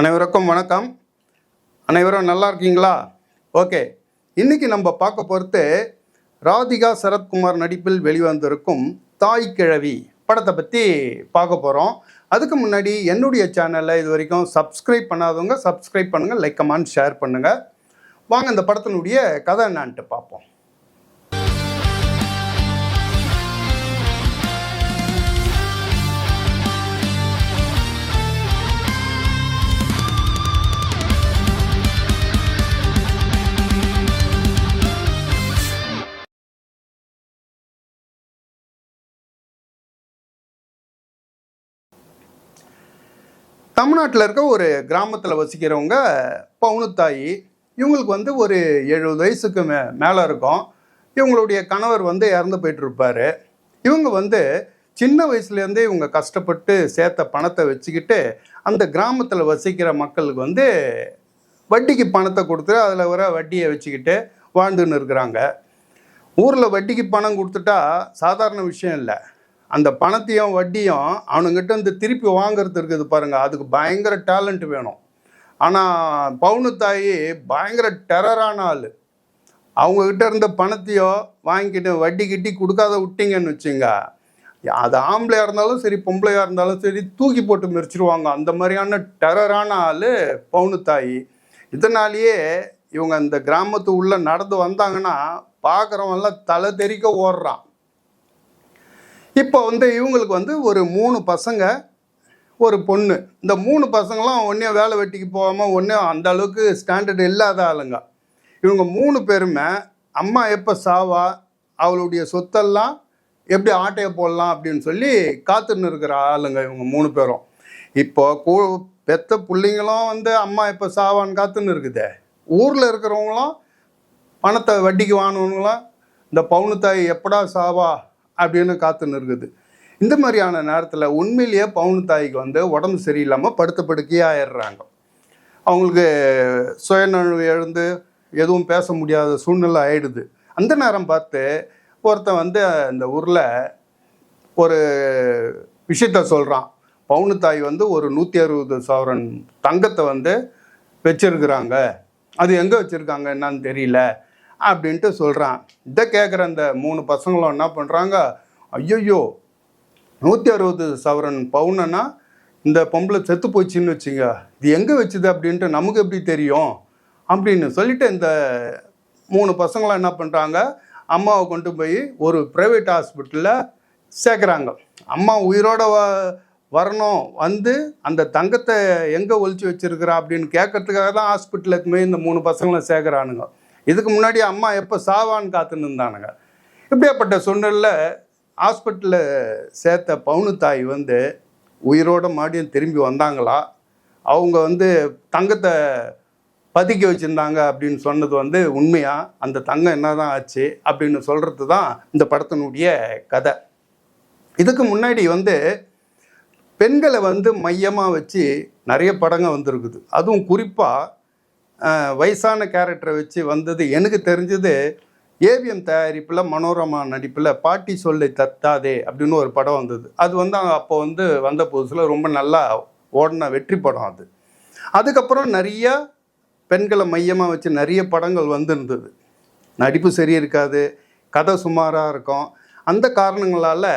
அனைவருக்கும் வணக்கம். அனைவரும் நல்லா இருக்கீங்களா? ஓகே, இன்னைக்கு நம்ம பார்க்க போகிறது ராதிகா சரத்குமார் நடிப்பில் வெளிவந்திருக்கும் தாய் கிழவி படத்தை பற்றி பார்க்க போகிறோம். அதுக்கு முன்னாடி என்னுடைய சேனலை இது வரைக்கும் சப்ஸ்கிரைப் பண்ணாதவங்க சப்ஸ்கிரைப் பண்ணுங்கள், லைக் கமெண்ட் ஷேர் பண்ணுங்கள். வாங்க இந்த படத்தினுடைய கதை என்னான்ட்டு பார்ப்போம். தமிழ்நாட்டில் இருக்க ஒரு கிராமத்தில் வசிக்கிறவங்க பவுனுத்தாயி. இவங்களுக்கு ஒரு 70 வயசுக்கு மேலே இருக்கும். இவங்களுடைய கணவர் இறந்து போயிட்டு இருப்பார். இவங்க சின்ன வயசுலேருந்தே இவங்க கஷ்டப்பட்டு சேர்த்த பணத்தை வச்சுக்கிட்டு அந்த கிராமத்தில் வசிக்கிற மக்களுக்கு வட்டிக்கு பணத்தை கொடுத்து அதில் வர வட்டியை வச்சுக்கிட்டு வாழ்ந்துன்னு இருக்கிறாங்க. ஊரில் வட்டிக்கு பணம் கொடுத்துட்டா சாதாரண விஷயம் இல்லை. அந்த பணத்தையும் வட்டியும் அவனுங்கிட்ட திருப்பி வாங்கிறது இருக்குது பாருங்கள், அதுக்கு பயங்கர டேலண்ட் வேணும். ஆனால் பவுனுத்தாயி பயங்கர டெரரான ஆள். அவங்கக்கிட்ட இருந்த பணத்தையோ வாங்கிக்கிட்டு வட்டி கிட்டி கொடுக்காத விட்டிங்கன்னு வச்சுங்க, அது ஆம்பளையாக இருந்தாலும் சரி பொம்பளையாக இருந்தாலும் சரி தூக்கி போட்டு மெரிச்சிருவாங்க. அந்த மாதிரியான டெரரான ஆள் பவுனுத்தாயி. இதனாலேயே இவங்க இந்த கிராமத்து உள்ளே நடந்து வந்தாங்கன்னா பார்க்குறவங்கெல்லாம் தலை தெறிக்க ஓடுறான். இப்போ இவங்களுக்கு ஒரு 3 பசங்க ஒரு பொண்ணு. இந்த 3 பசங்களாம் ஒன்றே வேலை வெட்டிக்கு போகாமல் ஒன்றே அந்த அளவுக்கு ஸ்டாண்டர்ட் இல்லாத ஆளுங்க. இவங்க 3 பேருமே அம்மா எப்போ சாவா, அவளுடைய சொத்தெல்லாம் எப்படி ஆட்டையை போடலாம் அப்படின்னு சொல்லி காத்துன்னு இருக்கிற ஆளுங்க இவங்க 3 பேரும். இப்போ பெத்த பிள்ளைங்களும் அம்மா எப்போ சாவான்னு காத்துன்னு இருக்குது. ஊரில் இருக்கிறவங்களும் பணத்தை வட்டிக்கு வாங்கினவங்களாம் இந்த பவுனுத்தாயி எப்படா சாவா அப்படின்னு காத்துன்னு இருக்குது. இந்த மாதிரியான நேரத்தில் உண்மையிலேயே பவுனுத்தாய்க்கு உடம்பு சரியில்லாமல் படுத்த படுக்கையாக ஆயிடுறாங்க. அவங்களுக்கு சுயநழுவு எழுந்து எதுவும் பேச முடியாத சூழ்நிலை ஆயிடுது. அந்த நேரம் பார்த்து ஒருத்தன் இந்த ஊரில் ஒரு விஷயத்த சொல்கிறான். பவுனுத்தாய் ஒரு 160 சவரன் தங்கத்தை வச்சிருக்கிறாங்க, அது எங்கே வச்சுருக்காங்க என்னன்னு தெரியல அப்படின்ட்டு சொல்கிறான். இதை கேட்குற அந்த 3 பசங்களும் என்ன பண்ணுறாங்க, ஐயோ 160 சவரன் பவுனன்னா இந்த பொம்பளை செத்து போச்சுன்னு வச்சுங்க, இது எங்கே வச்சுது அப்படின்ட்டு நமக்கு எப்படி தெரியும் அப்படின்னு சொல்லிட்டு இந்த 3 பசங்களாம் என்ன பண்ணுறாங்க, அம்மாவை கொண்டு போய் ஒரு ப்ரைவேட் ஹாஸ்பிட்டலில் சேர்க்குறாங்க. அம்மா உயிரோட வரணும், அந்த தங்கத்தை எங்கே ஒழிச்சு வச்சுருக்கிறா அப்படின்னு கேட்கறதுக்காக தான் ஹாஸ்பிட்டலுக்கு போய் இந்த 3 பசங்களும் சேர்க்குறானுங்க. இதுக்கு முன்னாடி அம்மா எப்போ சாவான்னு காத்துன்னு இருந்தானுங்க. இப்படியாப்பட்ட சூழ்நிலையில் ஹாஸ்பிட்டலில் சேர்த்த பவுனுத்தாய் உயிரோட மாடியும் திரும்பி வந்தாங்களா, அவங்க தங்கத்தை பதுக்கி வச்சுருந்தாங்க அப்படின்னு சொன்னது உண்மையா, அந்த தங்கம் என்ன தான் ஆச்சு அப்படின்னு சொல்கிறது தான் இந்த படத்தினுடைய கதை. இதுக்கு முன்னாடி பெண்களை மையமாக வச்சு நிறைய படங்கள் வந்திருக்குது. அதுவும் குறிப்பாக வயசான கேரக்டரை வச்சு வந்தது எனக்கு தெரிஞ்சது ஏவிஎம் தயாரிப்பில் மனோரமா நடிப்பில் பாட்டி சொல்லை தத்தாதே அப்படின்னு ஒரு படம் வந்தது. அது அப்போ வந்த புதுசில் ரொம்ப நல்லா ஓடின வெற்றி படம் அது. அதுக்கப்புறம் நிறைய பெண்களை மையமாக வச்சு நிறைய படங்கள் இருந்தது. நடிப்பு சரி இருக்காது, கதை சுமாராக இருக்கும். அந்த காரணங்களால்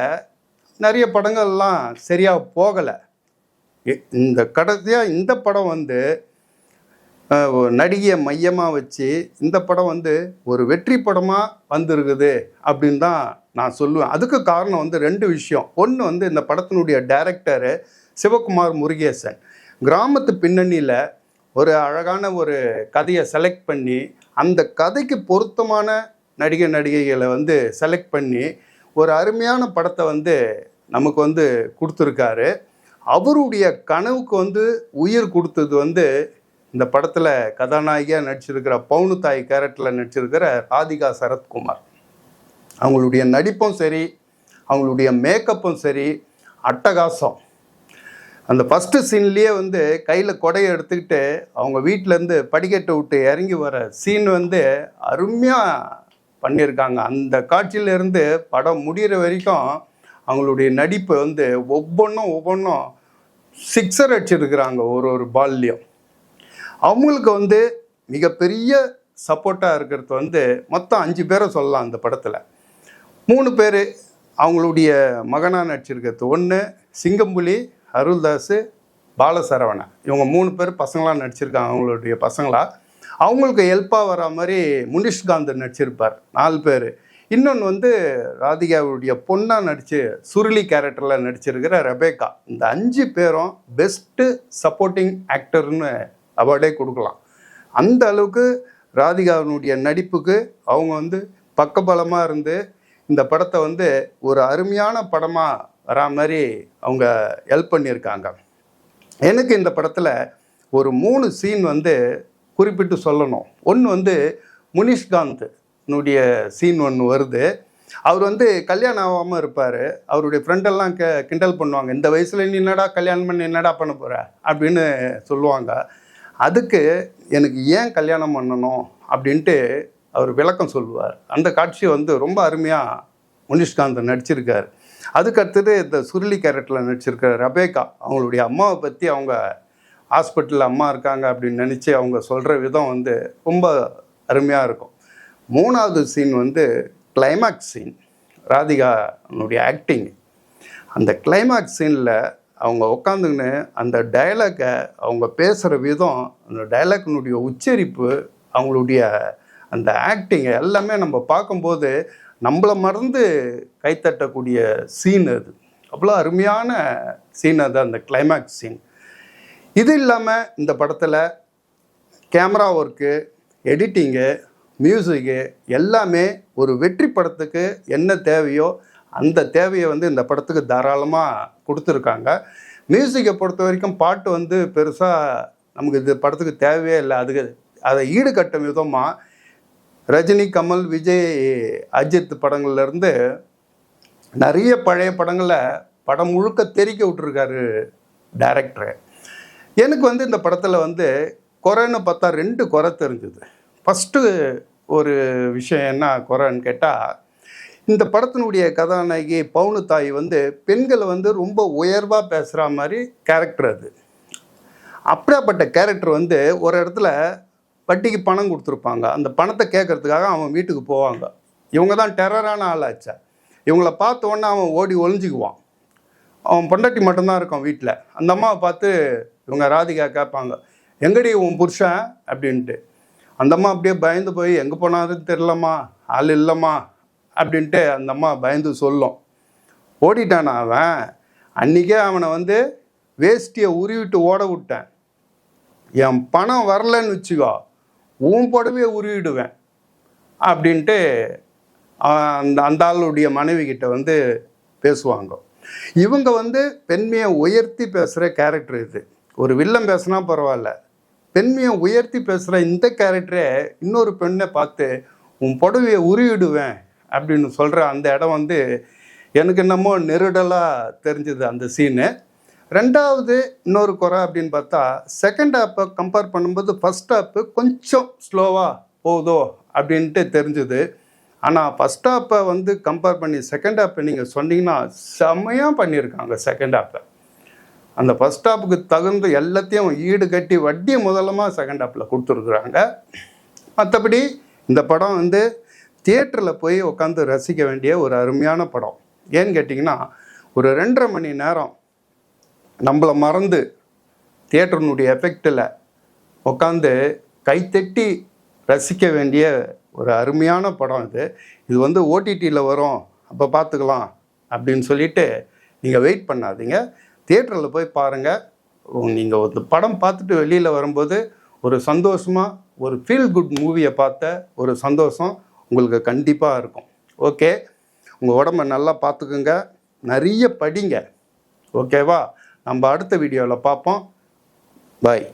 நிறைய படங்கள்லாம் சரியாக போகலை. இந்த கடைசியாக இந்த படம் நடிகையை மையமாக வச்சு இந்த படம் ஒரு வெற்றி படமாக வந்திருக்குது அப்படின்னு தான் நான் சொல்லுவேன். அதுக்கு காரணம் 2 விஷயம். ஒன்று இந்த படத்தினுடைய டைரக்டரு சிவகுமார் முருகேசன் கிராமத்து பின்னணியில் ஒரு அழகான ஒரு கதையை செலக்ட் பண்ணி அந்த கதைக்கு பொருத்தமான நடிகைகளை செலக்ட் பண்ணி ஒரு அருமையான படத்தை நமக்கு கொடுத்துருக்காரு. அவருடைய கனவுக்கு உயிர் கொடுத்தது இந்த படத்தில் கதாநாயகியாக நடிச்சிருக்கிற பவுனுத்தாய் கேரக்டரில் நடிச்சிருக்கிற ராதிகா சரத்குமார். அவங்களுடைய நடிப்பும் சரி, அவங்களுடைய மேக்கப்பும் சரி அட்டகாசம். அந்த ஃபஸ்ட்டு சீன்லேயே கையில் கொடையை எடுத்துக்கிட்டு அவங்க வீட்டிலேருந்து படிக்கட்டை விட்டு இறங்கி வர சீன் அருமையாக பண்ணியிருக்காங்க. அந்த காட்சியிலேருந்து படம் முடிகிற வரைக்கும் அவங்களுடைய நடிப்பு ஒவ்வொன்றும் சிக்ஸர் அடிச்சிருக்கிறாங்க ஒரு பால்லையும். அவங்களுக்கு வந்து மிகப்பெரிய சப்போர்ட்டாக இருக்கிறது வந்து மொத்தம் 5 பேரை சொல்லலாம் அந்த படத்தில். 3 பேர் அவங்களுடைய மகனாக நடிச்சிருக்கிறது. ஒன்று சிங்கம்புலி, அருள்தாஸ், பாலசரவணன். இவங்க 3 பேர் பசங்களாக நடிச்சிருக்காங்க, அவங்களுடைய பசங்களா. அவங்களுக்கு ஹெல்ப்பாக வர மாதிரி முனிஷ்காந்த் நடிச்சிருப்பார். 4 பேர். இன்னொன்று வந்து ராதிகாவுடைய பொண்ணாக நடித்து சுருளி கேரக்டரில் நடிச்சிருக்கிற ரெபேக்கா. இந்த 5 பேரும் பெஸ்ட்டு சப்போர்ட்டிங் ஆக்டர்னு அவார்டே கொடுக்கலாம். அந்த அளவுக்கு ராதிகாவினுடைய நடிப்புக்கு அவங்க வந்து பக்கபலமாக இருந்து இந்த படத்தை வந்து ஒரு அருமையான படமாக வரா மாதிரி அவங்க ஹெல்ப் பண்ணியிருக்காங்க. எனக்கு இந்த படத்தில் ஒரு 3 சீன் வந்து குறிப்பிட்டு சொல்லணும். ஒன்று வந்து முனிஷ்காந்த்னுடைய சீன் ஒன்று வருது. அவர் வந்து கல்யாணம் ஆகாமல் இருப்பார். அவருடைய ஃப்ரெண்டெல்லாம் கிண்டல் பண்ணுவாங்க, இந்த வயசில் நீ என்னடா கல்யாணம் பண்ணி என்னடா பண்ண போகிற அப்படின்னு சொல்லுவாங்க. அதுக்கு எனக்கு ஏன் கல்யாணம் பண்ணணும் அப்படின்ட்டு அவர் விளக்கம் சொல்லுவார். அந்த காட்சி வந்து ரொம்ப அருமையாக முனிஷ்காந்த் நடிச்சிருக்கார். அதுக்கடுத்தது இந்த சுருளி கேரக்டரில் நடிச்சிருக்கிற ரெபேக்கா, அவங்களுடைய அம்மாவை பற்றி அவங்க ஹாஸ்பிட்டலில் அம்மா இருக்காங்க அப்படின்னு நினச்சி அவங்க சொல்கிற விதம் வந்து ரொம்ப அருமையாக இருக்கும். 3வது சீன் வந்து கிளைமேக்ஸ் சீன், ராதிகானுடைய ஆக்டிங். அந்த கிளைமேக்ஸ் சீனில் அவங்க உட்காந்துக்கின்னு அந்த டைலாக்கை அவங்க பேசுகிற விதம், அந்த டைலாக்னுடைய உச்சரிப்பு, அவங்களுடைய அந்த ஆக்டிங் எல்லாமே நம்ம பார்க்கும்போது நம்மளை மறந்து கைத்தட்டக்கூடிய சீன் அது. அவ்வளோ அருமையான சீன் அது, அந்த கிளைமேக்ஸ் சீன். இது இல்லாமல் இந்த படத்தில் கேமரா ஒர்க்கு, எடிட்டிங்கு, மியூசிக்கு எல்லாமே ஒரு வெற்றி படத்துக்கு என்ன தேவையோ அந்த தேவையை வந்து இந்த படத்துக்கு தாராளமாக கொடுத்துருக்காங்க. மியூசிக்கை பொறுத்த வரைக்கும் பாட்டு வந்து பெருசாக நமக்கு இது படத்துக்கு தேவையே இல்லை. அதை ஈடுகட்டும் விதமாக ரஜினி, கமல், விஜய், அஜித் படங்கள்லேருந்து நிறைய பழைய படங்களை படம் முழுக்க தெறிக்க விட்டுருக்காரு டைரக்டரு. எனக்கு வந்து இந்த படத்தில் வந்து குறைன்னு பார்த்தா 2 குறை தெரிஞ்சுது. ஃபஸ்ட்டு ஒரு விஷயம் என்ன குறைன்னு கேட்டால், இந்த படத்தினுடைய கதாநாயகி பவுனுத்தாய் வந்து பெண்களை வந்து ரொம்ப உயர்வாக பேசுகிற மாதிரி கேரக்டர் அது. அப்படியாப்பட்ட கேரக்டர் வந்து ஒரு இடத்துல வட்டிக்கு பணம் கொடுத்துருப்பாங்க. அந்த பணத்தை கேட்கறதுக்காக அவன் வீட்டுக்கு போவாங்க. இவங்க தான் டெரரான ஆளாச்சா. இவங்கள பார்த்த உடனே அவன் ஓடி ஒளிஞ்சிக்குவான். அவன் பொண்டாட்டி மட்டும்தான் இருக்கான் வீட்டில். அந்த அம்மாவை பார்த்து இவங்க ராதிகா கேட்பாங்க, எங்கடி உன் புருஷன் அப்படின்ட்டு. அந்த அம்மா அப்படியே பயந்து போய் எங்கே போனாலும் தெரிலம்மா, ஆள் இல்லைம்மா அப்படின்ட்டு அந்த அம்மா பயந்து சொல்லும். ஓடிட்டானா அவன். அன்றைக்கே அவனை வந்து வேஷ்டியை உருவிட்டு ஓட விட்டேன். என் பணம் வரலன்னு வச்சுக்கோ, உன் புடவையை உருவிடுவேன் அப்படின்ட்டு அந்த ஆளுடைய மனைவி கிட்ட வந்து பேசுவாங்க. இவங்க வந்து பெண்மையை உயர்த்தி பேசுகிற கேரக்டர் இது. ஒரு வில்லன் பேசுனா பரவாயில்ல, பெண்மையை உயர்த்தி பேசுகிற இந்த கேரக்டரே இன்னொரு பெண்ணை பார்த்து உன் புடவையை உருவிடுவேன் அப்படின்னு சொல்கிற அந்த இடம் வந்து எனக்கு என்னமோ நெருடலாக தெரிஞ்சுது அந்த சீனு. 2வது இன்னொரு குறை அப்படின்னு பார்த்தா, செகண்ட் ஹாப்பை கம்பேர் பண்ணும்போது ஃபஸ்ட் ஹாப்பு கொஞ்சம் ஸ்லோவாக போகுதோ அப்படின்ட்டு தெரிஞ்சுது. ஆனால் ஃபஸ்ட் ஹாப்பை வந்து கம்பேர் பண்ணி செகண்ட் ஹாப்பை நீங்கள் சொன்னீங்கன்னா செம்மையாக பண்ணியிருக்காங்க செகண்ட் ஹாப்பை. அந்த ஃபஸ்ட் ஹாப்புக்கு தகுந்த எல்லாத்தையும் ஈடு கட்டி வட்டியை முதலமாக செகண்ட் ஹாப்பில் கொடுத்துருக்குறாங்க. மற்றபடி இந்த படம் வந்து தியேட்டரில் போய் உட்காந்து ரசிக்க வேண்டிய ஒரு அருமையான படம். ஏன்னு கேட்டிங்கன்னா, ஒரு 2.5 மணி நேரம் நம்மளை மறந்து தியேட்டர்னுடைய எஃபெக்டில் உட்காந்து கைத்தட்டி ரசிக்க வேண்டிய ஒரு அருமையான படம் இது. இது வந்து ஓடிடியில் வரும், அப்போ பார்த்துக்கலாம் அப்படின்னு சொல்லிட்டு நீங்கள் வெயிட் பண்ணாதீங்க. தியேட்டரில் போய் பாருங்கள். நீங்கள் ஒரு படம் பார்த்துட்டு வெளியில் வரும்போது ஒரு சந்தோஷமாக ஒரு ஃபீல் குட் மூவியை பார்த்த ஒரு சந்தோஷம் உங்களுக்கு கண்டிப்பாக இருக்கும். ஓகே, உங்கள் உடம்பை நல்லா பார்த்துக்குங்க, நிறைய படிங்க. ஓகேவா? நம்ம அடுத்த வீடியோவில் பார்ப்போம். பாய்.